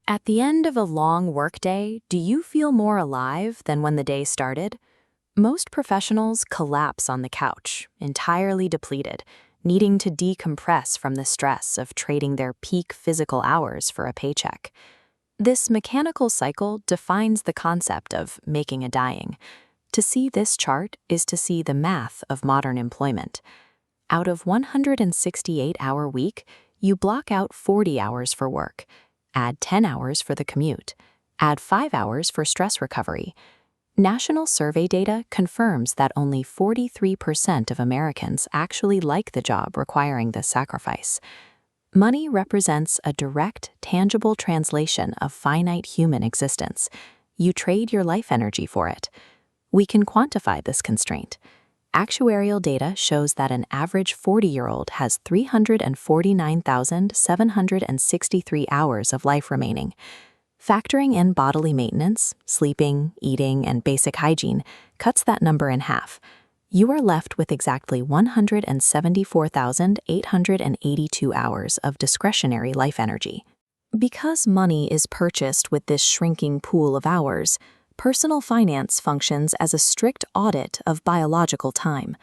At the end of a long workday, do you feel more alive than when the day started? Most professionals collapse on the couch, entirely depleted, needing to decompress from the stress of trading their peak physical hours for a paycheck. This mechanical cycle defines the concept of making a dying. To see this chart is to see the math of modern employment. Out of 168-hour week, you block out 40 hours for work. Add 10 hours for the commute. Add 5 hours for stress recovery. National survey data confirms that only 43% of Americans actually like the job requiring this sacrifice. Money represents a direct, tangible translation of finite human existence. You trade your life energy for it. We can quantify this constraint. Actuarial data shows that an average 40-year-old has 349,763 hours of life remaining. Factoring in bodily maintenance, sleeping, eating, and basic hygiene cuts that number in half. You are left with exactly 174,882 hours of discretionary life energy. Because money is purchased with this shrinking pool of hours, personal finance functions as a strict audit of biological time.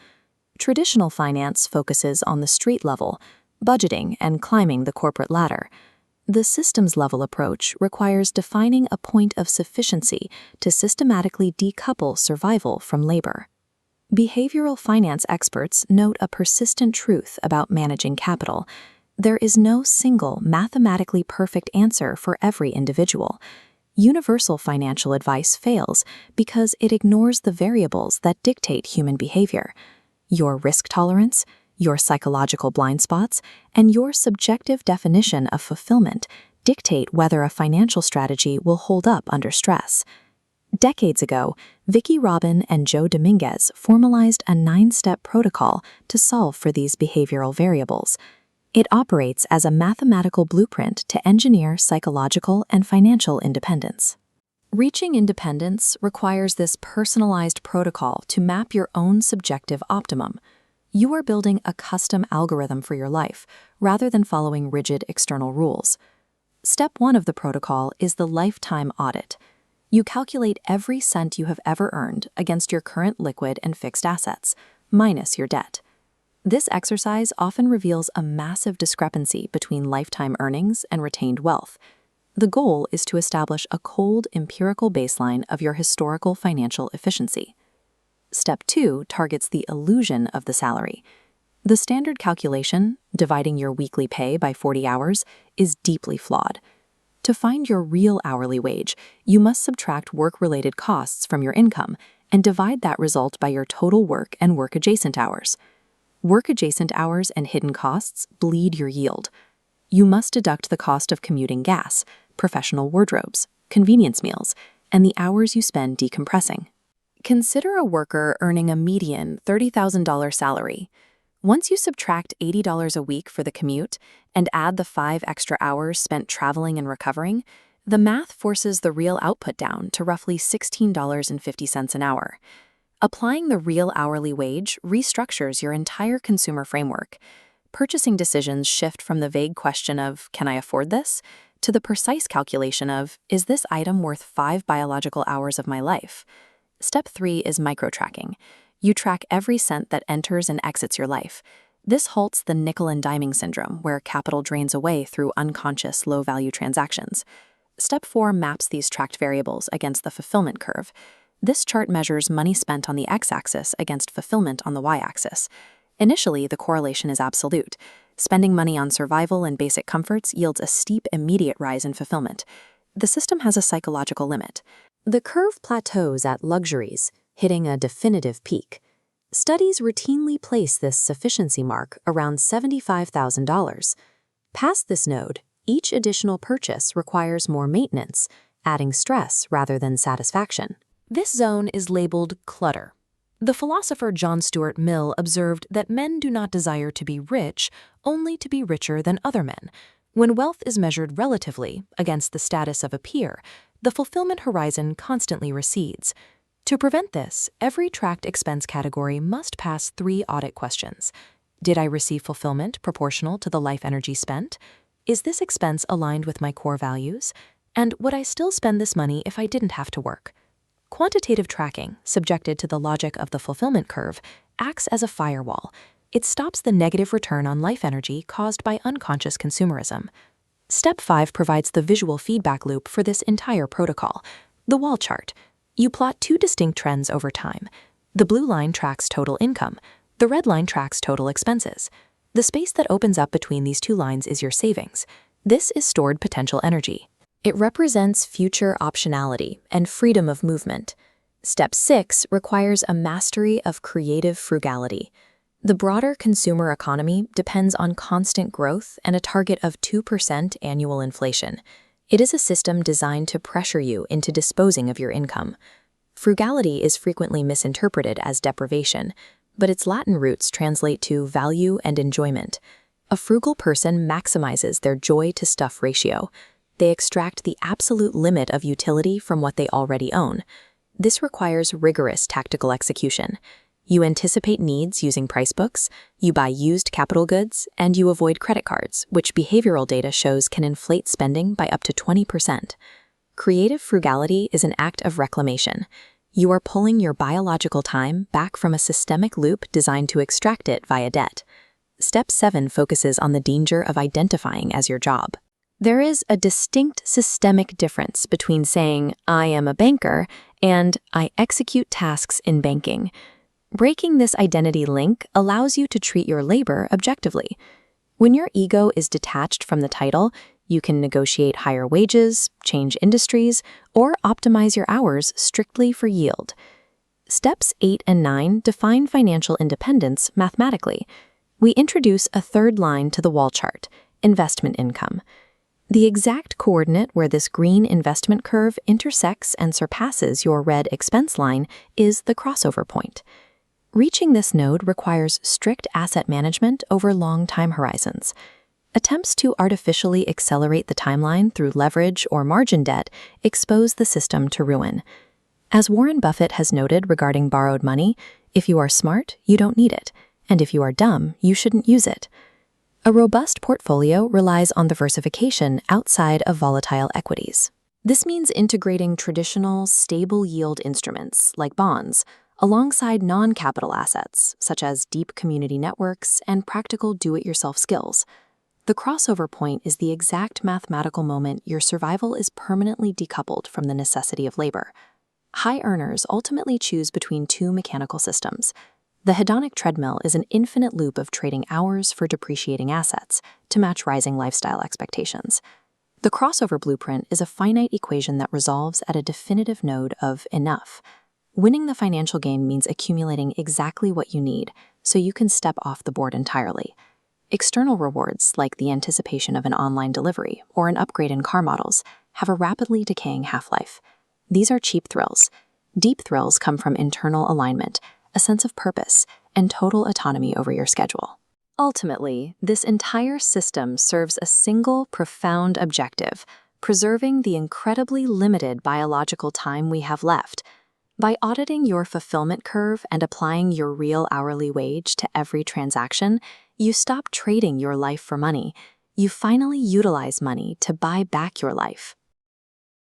Traditional finance focuses on the street level, budgeting and climbing the corporate ladder. The systems-level approach requires defining a point of sufficiency to systematically decouple survival from labor. Behavioral finance experts note a persistent truth about managing capital. There is no single mathematically perfect answer for every individual. Universal financial advice fails because it ignores the variables that dictate human behavior. Your risk tolerance, your psychological blind spots, and your subjective definition of fulfillment dictate whether a financial strategy will hold up under stress. Decades ago, Vicki Robin and Joe Dominguez formalized a 9-step protocol to solve for these behavioral variables. It operates as a mathematical blueprint to engineer psychological and financial independence. Reaching independence requires this personalized protocol to map your own subjective optimum. You are building a custom algorithm for your life, rather than following rigid external rules. Step 1 of the protocol is the lifetime audit. You calculate every cent you have ever earned against your current liquid and fixed assets, minus your debt. This exercise often reveals a massive discrepancy between lifetime earnings and retained wealth. The goal is to establish a cold, empirical baseline of your historical financial efficiency. Step 2 targets the illusion of the salary. The standard calculation, dividing your weekly pay by 40 hours, is deeply flawed. To find your real hourly wage, you must subtract work-related costs from your income and divide that result by your total work and work-adjacent hours. Work-adjacent hours and hidden costs bleed your yield. You must deduct the cost of commuting gas, professional wardrobes, convenience meals, and the hours you spend decompressing. Consider a worker earning a median $30,000 salary. Once you subtract $80 a week for the commute and add the 5 extra hours spent traveling and recovering, the math forces the real output down to roughly $16.50 an hour. Applying the real hourly wage restructures your entire consumer framework. Purchasing decisions shift from the vague question of, "Can I afford this?" to the precise calculation of, "Is this item worth 5 biological hours of my life?" Step 3 is micro-tracking. You track every cent that enters and exits your life. This halts the nickel and diming syndrome, where capital drains away through unconscious, low-value transactions. Step 4 maps these tracked variables against the fulfillment curve. This chart measures money spent on the x-axis against fulfillment on the y-axis. Initially, the correlation is absolute. Spending money on survival and basic comforts yields a steep, immediate rise in fulfillment. The system has a psychological limit. The curve plateaus at luxuries, hitting a definitive peak. Studies routinely place this sufficiency mark around $75,000. Past this node, each additional purchase requires more maintenance, adding stress rather than satisfaction. This zone is labeled clutter. The philosopher John Stuart Mill observed that men do not desire to be rich, only to be richer than other men. When wealth is measured relatively against the status of a peer, the fulfillment horizon constantly recedes. To prevent this, every tracked expense category must pass 3 audit questions. Did I receive fulfillment proportional to the life energy spent? Is this expense aligned with my core values? And would I still spend this money if I didn't have to work? Quantitative tracking, subjected to the logic of the fulfillment curve, acts as a firewall. It stops the negative return on life energy caused by unconscious consumerism. Step 5 provides the visual feedback loop for this entire protocol. The wall chart. You plot two distinct trends over time. The blue line tracks total income. The red line tracks total expenses. The space that opens up between these two lines is your savings. This is stored potential energy. It represents future optionality and freedom of movement. Step 6 requires a mastery of creative frugality. The broader consumer economy depends on constant growth and a target of 2% annual inflation. It is a system designed to pressure you into disposing of your income. Frugality is frequently misinterpreted as deprivation, but its Latin roots translate to value and enjoyment. A frugal person maximizes their joy-to-stuff ratio. They extract the absolute limit of utility from what they already own. This requires rigorous tactical execution. You anticipate needs using price books, you buy used capital goods, and you avoid credit cards, which behavioral data shows can inflate spending by up to 20%. Creative frugality is an act of reclamation. You are pulling your biological time back from a systemic loop designed to extract it via debt. Step 7 focuses on the danger of identifying as your job. There is a distinct systemic difference between saying, "I am a banker," and "I execute tasks in banking." Breaking this identity link allows you to treat your labor objectively. When your ego is detached from the title, you can negotiate higher wages, change industries, or optimize your hours strictly for yield. Steps 8 and 9 define financial independence mathematically. We introduce a third line to the wall chart, investment income. The exact coordinate where this green investment curve intersects and surpasses your red expense line is the crossover point. Reaching this node requires strict asset management over long time horizons. Attempts to artificially accelerate the timeline through leverage or margin debt expose the system to ruin. As Warren Buffett has noted regarding borrowed money, if you are smart, you don't need it, and if you are dumb, you shouldn't use it. A robust portfolio relies on diversification outside of volatile equities. This means integrating traditional, stable yield instruments, like bonds, alongside non-capital assets, such as deep community networks and practical do-it-yourself skills. The crossover point is the exact mathematical moment your survival is permanently decoupled from the necessity of labor. High earners ultimately choose between two mechanical systems. The hedonic treadmill is an infinite loop of trading hours for depreciating assets to match rising lifestyle expectations. The crossover blueprint is a finite equation that resolves at a definitive node of enough. Winning the financial game means accumulating exactly what you need so you can step off the board entirely. External rewards, like the anticipation of an online delivery or an upgrade in car models, have a rapidly decaying half-life. These are cheap thrills. Deep thrills come from internal alignment, a sense of purpose, and total autonomy over your schedule. Ultimately, this entire system serves a single, profound objective: preserving the incredibly limited biological time we have left. By auditing your fulfillment curve and applying your real hourly wage to every transaction, you stop trading your life for money. You finally utilize money to buy back your life.